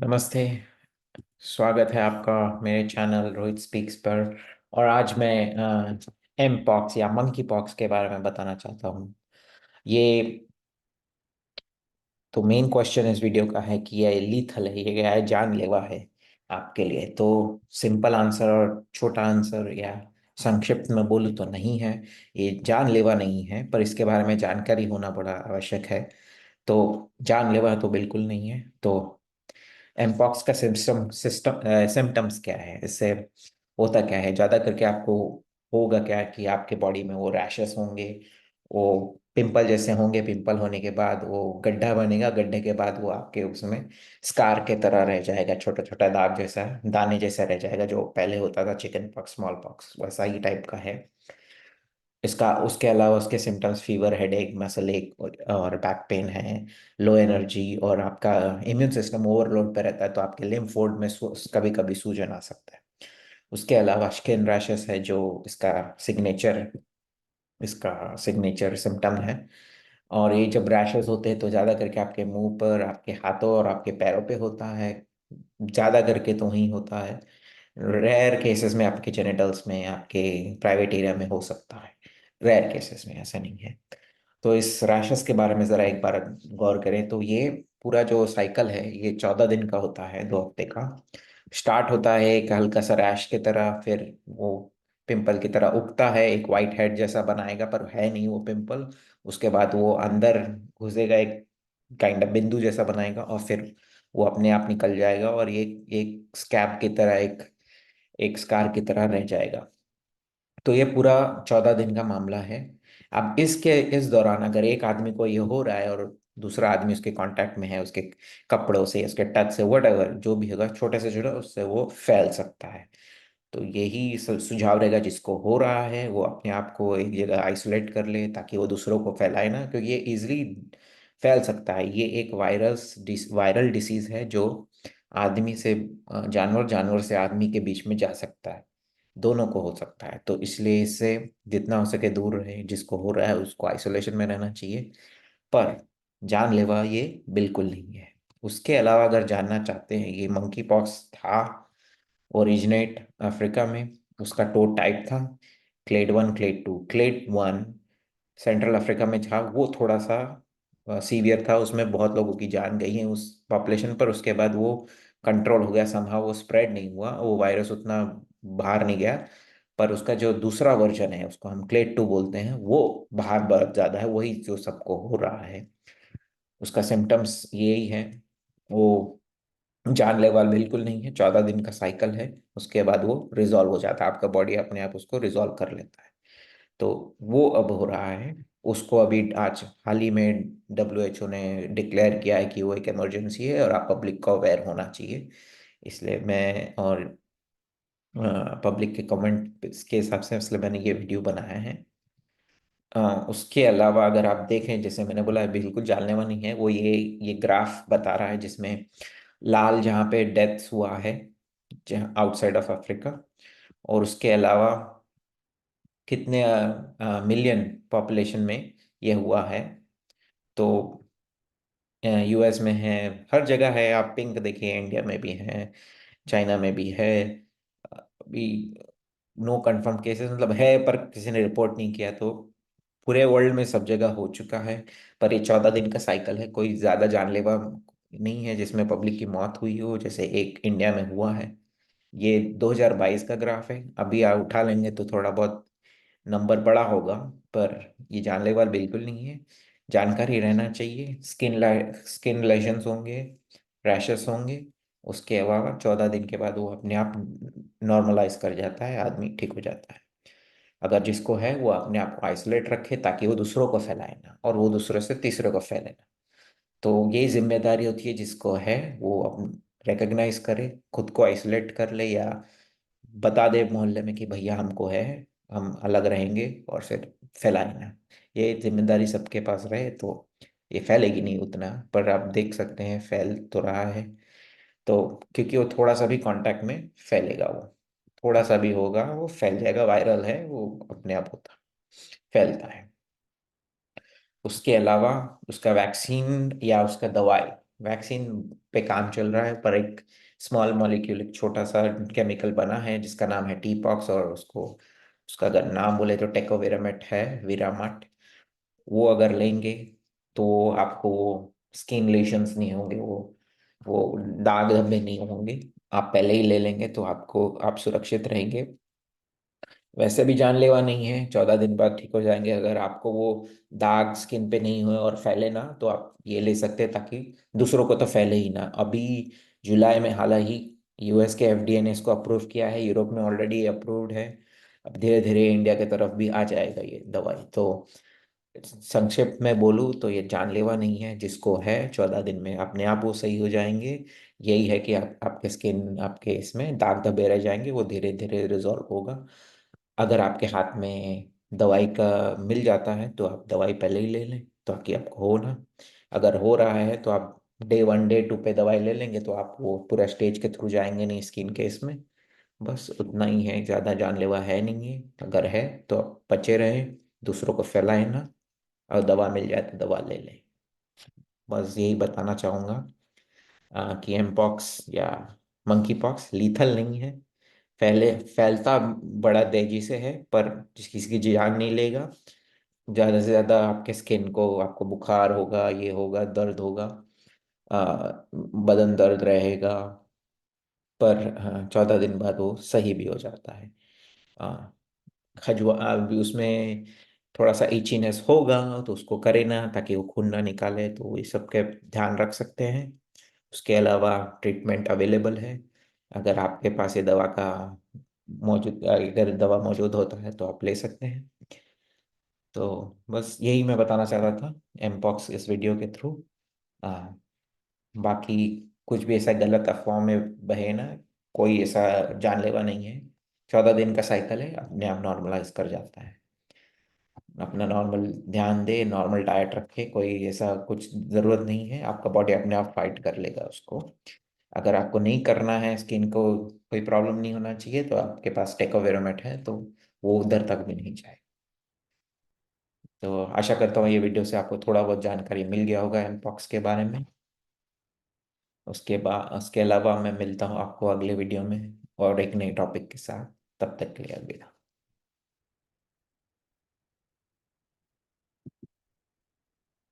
नमस्ते। स्वागत है आपका मेरे चैनल रोहित स्पीक्स पर। और आज मैं एम पॉक्स या मंकी पॉक्स के बारे में बताना चाहता हूँ। ये तो मेन क्वेश्चन इस वीडियो का है कि ये लीथल है, ये क्या है, जानलेवा है आपके लिए। तो सिंपल आंसर और छोटा आंसर या संक्षिप्त में बोलूँ तो नहीं है, ये जानलेवा नहीं है, पर इसके बारे में जानकारी होना बड़ा आवश्यक है। तो जानलेवा तो बिल्कुल नहीं है। तो एमपॉक्स का सिम्टम्स क्या है, इससे होता क्या है, ज्यादा करके आपको होगा क्या कि आपके बॉडी में वो रैशेस होंगे, वो पिंपल जैसे होंगे, पिंपल होने के बाद वो गड्ढा बनेगा, गड्ढे के बाद वो आपके उसमें स्कार के तरह रह जाएगा, छोटा छोटा दाग जैसा, दाने जैसा रह जाएगा, जो पहले होता था चिकन पॉक्स, स्मॉल पॉक्स, वैसा ही टाइप का है इसका। उसके अलावा उसके सिम्टम्स फीवर, हेडेक, मसल एक और बैक पेन है, लो एनर्जी, और आपका इम्यून सिस्टम ओवरलोड पे रहता है, तो आपके लिम्फ में कभी कभी सूजन आ सकता है। उसके अलावा स्किन रैशेस है, जो इसका सिग्नेचर सिम्टम है। और ये जब रैशेस होते हैं तो ज़्यादा करके आपके मुंह पर, आपके हाथों और आपके पैरों पे होता है, ज़्यादा करके तो ही होता है। रेयर केसेस में आपके जेनिटल्स में, आपके प्राइवेट एरिया में हो सकता है, रेयर केसेस में, ऐसा नहीं है। तो इस रैशेस के बारे में ज़रा एक बार गौर करें तो ये पूरा जो साइकिल है ये 14 दिन का होता है, 2 हफ्ते का। स्टार्ट होता है एक हल्का सा रैश की तरह, फिर वो पिंपल की तरह उगता है, एक वाइट हेड जैसा बनाएगा, पर है नहीं वो पिंपल। उसके बाद वो अंदर घुसेगा, एक काइंड ऑफ बिंदु जैसा बनाएगा, और फिर वो अपने आप निकल जाएगा, और ये एक स्कैब की तरह, एक एक स्कार की तरह रह जाएगा। तो ये पूरा 14 दिन का मामला है। अब इस दौरान अगर एक आदमी को ये हो रहा है और दूसरा आदमी उसके कांटेक्ट में है, उसके कपड़ों से, उसके टच से, वट जो भी होगा, छोटे से छोटा, उससे वो फैल सकता है। तो यही सुझाव रहेगा, जिसको हो रहा है वो अपने आप को एक जगह आइसोलेट कर ले, ताकि वो दूसरों को फैलाए ना, क्योंकि ये इजिली फैल सकता है। ये एक वायरल डिसीज है, जो आदमी से जानवर, जानवर से आदमी के बीच में जा सकता है, दोनों को हो सकता है। तो इसलिए इससे जितना हो सके दूर रहे, जिसको हो रहा है उसको आइसोलेशन में रहना चाहिए। पर जानलेवा ये बिल्कुल नहीं है। उसके अलावा अगर जानना चाहते हैं, ये मंकी पॉक्स था, ओरिजिनेट अफ्रीका में, उसका टोड टाइप था clade 1, clade 2। Clade 1 central Africa में था, वो थोड़ा सा सीवियर था, उसमें बहुत लोगों की जान गई है उस पॉपुलेशन पर। उसके बाद वो कंट्रोल हो गया, समहाउ वो स्प्रेड नहीं हुआ, वो वायरस उतना बाहर नहीं गया। पर उसका जो दूसरा वर्जन है, उसको हम क्लेड 2 बोलते हैं, वो बाहर बहुत ज्यादा है, वही जो सबको हो रहा है। उसका सिम्टम्स यही है, वो जानलेवा बिल्कुल नहीं है, 14 दिन का साइकिल है। उसके बाद वो रिजॉल्व हो जाता है, आपका बॉडी अपने आप उसको रिजॉल्व कर लेता है। तो वो अब हो रहा है। उसको अभी आज हाल ही में WHO ने डिक्लेयर किया है कि वो एक इमरजेंसी है, और आप पब्लिक को अवेयर होना चाहिए। इसलिए मैं और पब्लिक के कमेंट के हिसाब से, इसलिए मैंने ये वीडियो बनाया है। उसके अलावा अगर आप देखें, जैसे मैंने बोला है, बिल्कुल जानलेवा नहीं है वो। ये ग्राफ बता रहा है जिसमें लाल जहाँ पे डेथ्स हुआ है, जहाँ आउटसाइड ऑफ अफ्रीका, और उसके अलावा कितने मिलियन पॉपुलेशन में ये हुआ है। तो US में है, हर जगह है। आप पिंक देखिए, इंडिया में भी है, चाइना में भी है। अभी नो कंफर्म केसेस, मतलब है पर किसी ने रिपोर्ट नहीं किया। तो पूरे वर्ल्ड में सब जगह हो चुका है। पर ये 14 दिन का साइकिल है, कोई ज्यादा जानलेवा नहीं है जिसमें पब्लिक की मौत हुई हो, जैसे एक इंडिया में हुआ है। ये 2022 का ग्राफ है, अभी आप उठा लेंगे तो थोड़ा बहुत नंबर बड़ा होगा, पर ये जानलेवा बिल्कुल नहीं है। जानकारी रहना चाहिए। स्किन लेशंस होंगे, रैशेस होंगे, उसके अलावा 14 दिन के बाद वो अपने आप नॉर्मलाइज कर जाता है, आदमी ठीक हो जाता है। अगर जिसको है वो अपने आप को आइसोलेट रखे, ताकि वो दूसरों को फैलाए ना, और वो दूसरों से तीसरे को फैले ना। तो ये जिम्मेदारी होती है, जिसको है वो अपन रिकग्नाइज करे, खुद को आइसोलेट कर ले, या बता दे मोहल्ले में कि भैया हमको है, हम अलग रहेंगे, और फिर फैलाए ना। ये जिम्मेदारी सबके पास रहे तो ये फैलेगी नहीं उतना, पर आप देख सकते हैं फैल तो रहा है। तो क्योंकि वो थोड़ा सा भी कांटेक्ट में फैलेगा, वो थोड़ा सा भी होगा वो फैल जाएगा, वायरल है वो, अपने आप होता फैलता है। उसके अलावा उसका वैक्सीन या उसका दवाई वैक्सीन पे काम चल रहा है, पर एक स्मॉल मॉलिक्यूल, एक छोटा सा केमिकल बना है जिसका नाम है टीपॉक्स, और उसको, उसका अगर नाम बोले तो टेकोविरामेट है, विरामट। वो अगर लेंगे तो आपको स्किन लेशंस नहीं होंगे, वो दाग धब्बे नहीं होंगे। आप पहले ही ले लेंगे तो आपको, आप सुरक्षित रहेंगे। वैसे भी जानलेवा नहीं है, 14 दिन बाद ठीक हो जाएंगे। अगर आपको वो दाग स्किन पे नहीं हुए और फैले ना, तो आप ये ले सकते हैं, ताकि दूसरों को तो फैले ही ना। अभी जुलाई में हाल ही यूएस के एफडीए ने इसको अप्रूव किया है, यूरोप में ऑलरेडी अप्रूव्ड है। अब धीरे धीरे इंडिया की तरफ भी आ जाएगा ये दवाई। तो संक्षिप्त में बोलूँ तो ये जानलेवा नहीं है, जिसको है 14 दिन में अपने आप वो सही हो जाएंगे। यही है कि आपके स्किन, आपके इसमें दाग धब्बे रह जाएंगे, वो धीरे धीरे रिजॉल्व होगा। अगर आपके हाथ में दवाई का मिल जाता है तो आप दवाई पहले ही ले लें, ताकि आपको हो ना। अगर हो रहा है तो आप डे 1 डे 2 पे दवाई ले लेंगे तो आप वो पूरा स्टेज के थ्रू जाएंगे नहीं स्किन के इसमें। बस उतना ही है, ज़्यादा जानलेवा है नहीं है। अगर है तो आप बचे रहें, दूसरों को फैलाएं ना, और दवा मिल जाए तो दवा ले लें। बस यही बताना चाहूँगा कि एम पॉक्स या मंकी पॉक्स लीथल नहीं है। फैलता बड़ा तेजी से है, पर किसी की जान नहीं लेगा। ज़्यादा से ज़्यादा आपके स्किन को, आपको बुखार होगा, ये होगा, दर्द होगा, बदन दर्द रहेगा, पर 14 दिन बाद वो सही भी हो जाता है। हाँ, खजवा भी उसमें थोड़ा सा इचीनेस होगा, तो उसको करे ना, ताकि वो खून ना निकाले। तो ये सब के ध्यान रख सकते हैं। उसके अलावा ट्रीटमेंट अवेलेबल है। अगर आपके पास ये दवा का मौजूद, अगर दवा मौजूद होता है तो आप ले सकते हैं। तो बस यही मैं बताना चाह रहा था एमपॉक्स इस वीडियो के थ्रू। बाकी कुछ भी ऐसा गलत अफवाह में बहे ना, कोई ऐसा जानलेवा नहीं है। 14 दिन का साइकिल है, अपने आप नॉर्मलाइज कर जाता है। अपना नॉर्मल ध्यान दे, नॉर्मल डाइट रखे, कोई ऐसा कुछ जरूरत नहीं है, आपका बॉडी अपने आप फाइट कर लेगा उसको। अगर आपको नहीं करना है, स्किन को कोई प्रॉब्लम नहीं होना चाहिए, तो आपके पास टेकोवेरोमेट है, तो वो उधर तक भी नहीं जाए। तो आशा करता हूँ ये वीडियो से आपको थोड़ा बहुत जानकारी मिल गया होगा एमपॉक्स के बारे में। उसके अलावा मैं मिलता हूँ आपको अगले वीडियो में और एक नए टॉपिक के साथ। तब तक के लिए अलविदा।